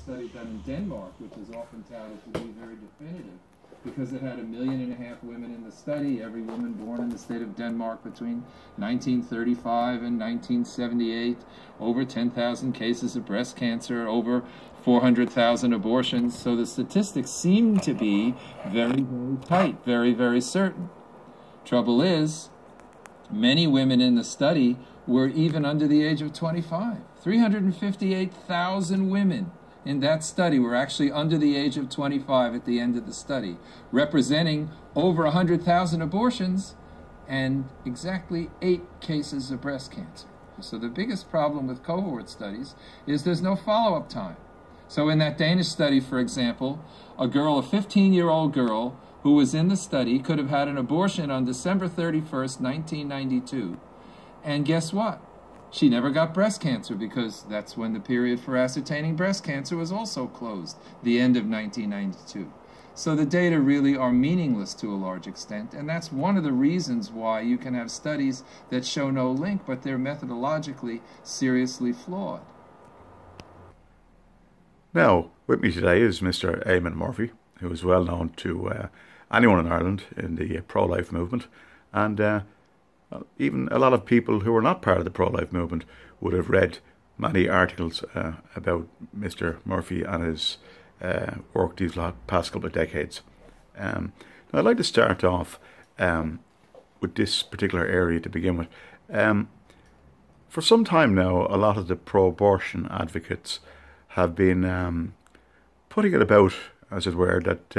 study done in Denmark, which is often touted to be very definitive, because it had 1.5 million women in the study, every woman born in the state of Denmark between 1935 and 1978, over 10,000 cases of breast cancer, over 400,000 abortions. So the statistics seem to be very, very tight, very, very certain. Trouble is, many women in the study were even under the age of 25. 358,000 women in that study were actually under the age of 25 at the end of the study, representing over 100,000 abortions and exactly 8 cases of breast cancer. So the biggest problem with cohort studies is there's no follow-up time. So in that Danish study, for example, a 15-year-old girl who was in the study could have had an abortion on December 31st, 1992. And guess what? She never got breast cancer, because that's when the period for ascertaining breast cancer was also closed, the end of 1992. So the data really are meaningless to a large extent, and that's one of the reasons why you can have studies that show no link, but they're methodologically seriously flawed. Now, with me today is Mr. Eamon Murphy, who is well known to anyone in Ireland in the pro-life movement, and even a lot of people who are not part of the pro-life movement would have read many articles about Mr. Murphy and his work these past couple of decades. Now I'd like to start off with this particular area to begin with. For some time now, a lot of the pro-abortion advocates have been putting it about, as it were, that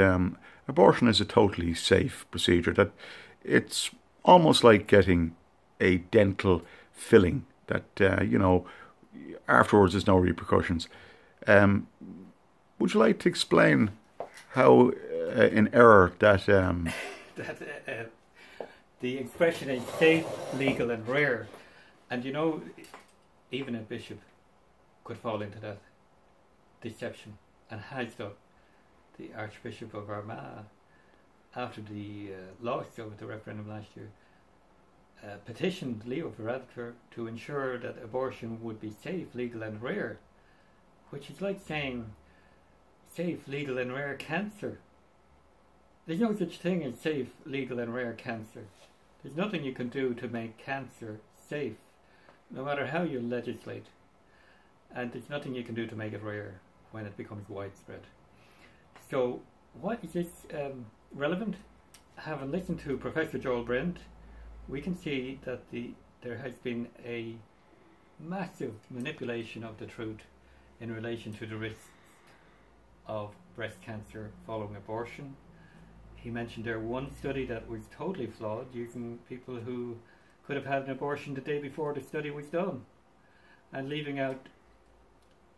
abortion is a totally safe procedure, that it's almost like getting a dental filling, that, afterwards there's no repercussions. Would you like to explain how in error that... the expression is safe, legal and rare. And even a bishop could fall into that deception, and has done. The Archbishop of Armagh, after the loss of the referendum last year, petitioned Leo Varadkar to ensure that abortion would be safe, legal and rare, which is like saying safe, legal and rare cancer. There's no such thing as safe, legal and rare cancer. There's nothing you can do to make cancer safe, no matter how you legislate. And there's nothing you can do to make it rare when it becomes widespread. So what is this relevant? Having listened to Professor Joel Brent, we can see that there has been a massive manipulation of the truth in relation to the risks of breast cancer following abortion. He mentioned there one study that was totally flawed, using people who could have had an abortion the day before the study was done, and leaving out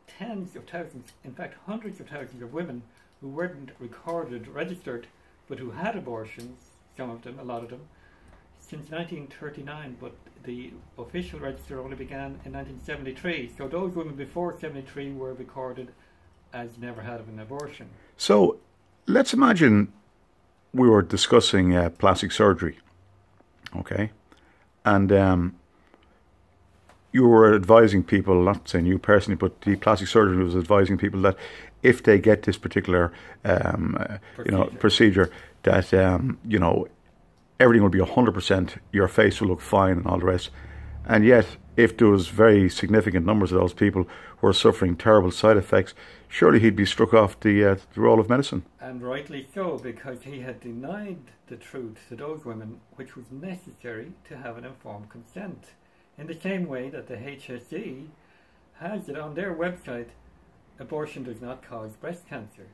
tens of thousands, in fact hundreds of thousands of women who weren't recorded, registered, but who had abortions, some of them, a lot of them, since 1939, but the official register only began in 1973. So those women before 73 were recorded as never had an abortion. So let's imagine we were discussing plastic surgery, okay? And you were advising people, not saying you personally, but the plastic surgeon was advising people that if they get this particular procedure, that everything will be 100%, your face will look fine and all the rest. And yet, if there was very significant numbers of those people who are suffering terrible side effects, surely he'd be struck off the role of medicine. And rightly so, because he had denied the truth to those women, which was necessary to have an informed consent. In the same way that the HSE has it on their website, abortion does not cause breast cancer.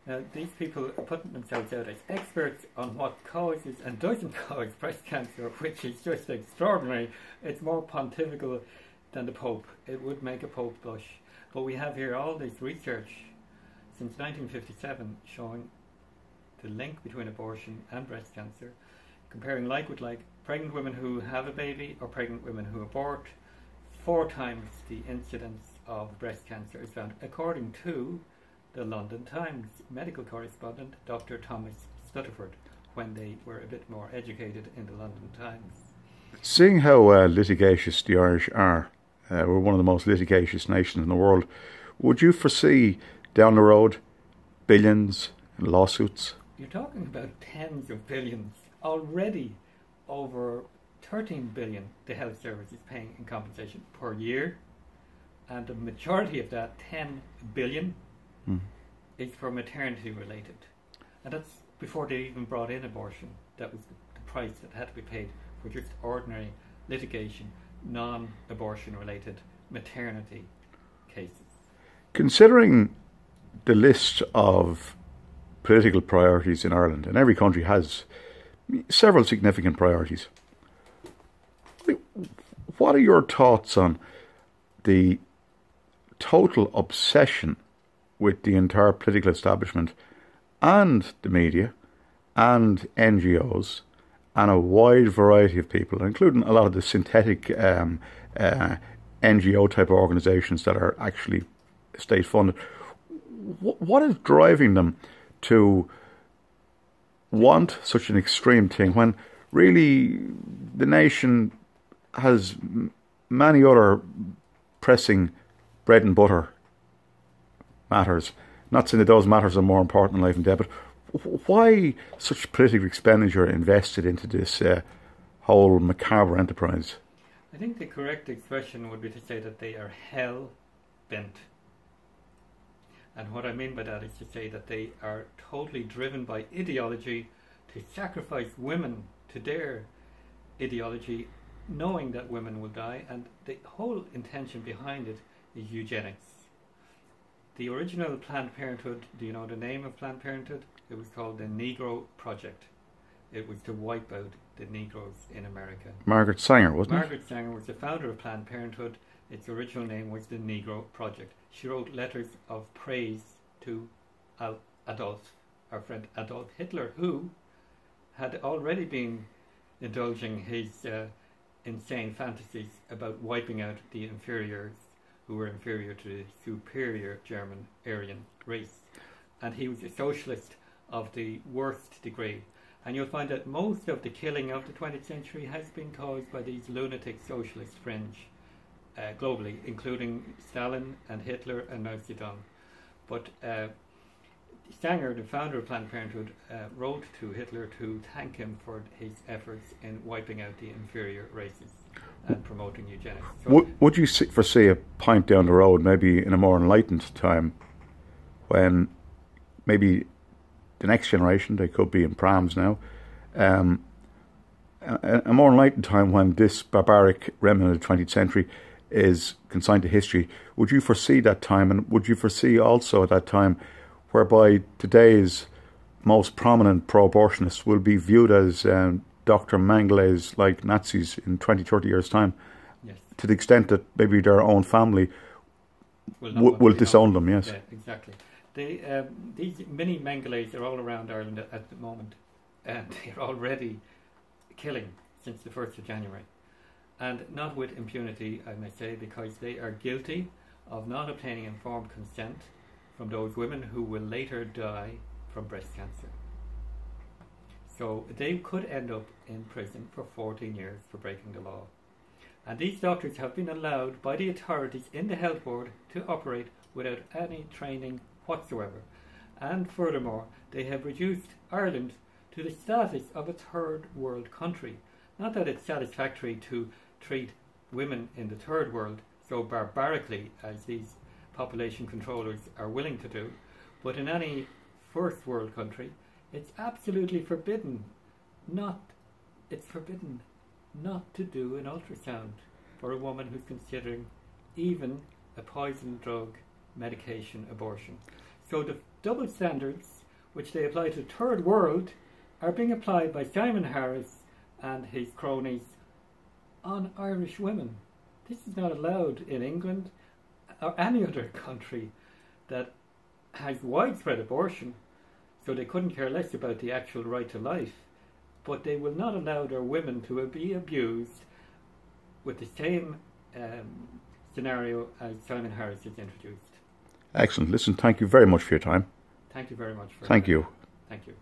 Now, these people are putting themselves out as experts on what causes and doesn't cause breast cancer, which is just extraordinary. It's more pontifical than the Pope. It would make a Pope blush. But we have here all this research since 1957 showing the link between abortion and breast cancer, comparing like with like. Pregnant women who have a baby or pregnant women who abort, 4 times the incidence of breast cancer is found, according to the London Times medical correspondent, Dr. Thomas Stutterford, when they were a bit more educated in the London Times. Seeing how litigious the Irish are, we're one of the most litigious nations in the world, would you foresee down the road, billions in lawsuits. You're talking about tens of billions. Already over 13 billion the health service is paying in compensation per year, and the majority of that, 10 billion, is for maternity related. And that's before they even brought in abortion. That was the price that had to be paid for just ordinary litigation, non-abortion related maternity cases. Considering the list of political priorities in Ireland, and every country has several significant priorities, what are your thoughts on the total obsession with the entire political establishment and the media and NGOs and a wide variety of people, including a lot of the synthetic NGO type of organisations that are actually state funded? What is driving them to want such an extreme thing when really the nation has many other pressing bread and butter matters? Not saying that those matters are more important in life and death, but why such political expenditure invested into this whole macabre enterprise? I think the correct expression would be to say that they are hell bent. And what I mean by that is to say that they are totally driven by ideology to sacrifice women to their ideology, knowing that women will die, and the whole intention behind it is eugenics. The original Planned Parenthood, do you know the name of Planned Parenthood? It was called the Negro Project. It was to wipe out the Negroes in America. Margaret Sanger, wasn't it? Margaret Sanger was the founder of Planned Parenthood. Its original name was the Negro Project. She wrote letters of praise to our friend Adolf Hitler, who had already been indulging his insane fantasies about wiping out the inferiors who were inferior to the superior German Aryan race. And he was a socialist of the worst degree. And you'll find that most of the killing of the 20th century has been caused by these lunatic socialist fringe globally, including Stalin and Hitler and Mao Zedong. But Sanger, the founder of Planned Parenthood, wrote to Hitler to thank him for his efforts in wiping out the inferior races and promoting eugenics. So would you foresee a point down the road, maybe in a more enlightened time, when maybe the next generation, they could be in prams now, a more enlightened time when this barbaric remnant of the 20th century is consigned to history? Would you foresee that time, and would you foresee also at that time whereby today's most prominent pro-abortionists will be viewed as Dr. Mengeles like Nazis in 20, 30 years' time? Yes. To the extent that maybe their own family will disown them, yes. Yeah, exactly. These mini Mengeles are all around Ireland at the moment, and they're already killing since the 1st of January. And not with impunity, I may say, because they are guilty of not obtaining informed consent from those women who will later die from breast cancer. So they could end up in prison for 14 years for breaking the law. And these doctors have been allowed by the authorities in the health board to operate without any training whatsoever. And furthermore, they have reduced Ireland to the status of a third world country. Not that it's satisfactory to treat women in the third world so barbarically as these population controllers are willing to do, but in any first world country, it's absolutely forbidden not to do an ultrasound for a woman who's considering even a poison drug medication abortion. So the double standards which they apply to the third world are being applied by Simon Harris and his cronies on Irish women. This is not allowed in England or any other country that has widespread abortion, so they couldn't care less about the actual right to life, but they will not allow their women to be abused with the same scenario as Simon Harris has introduced. Excellent. Listen, thank you very much for your time. Thank you very much. Thank you. Thank you.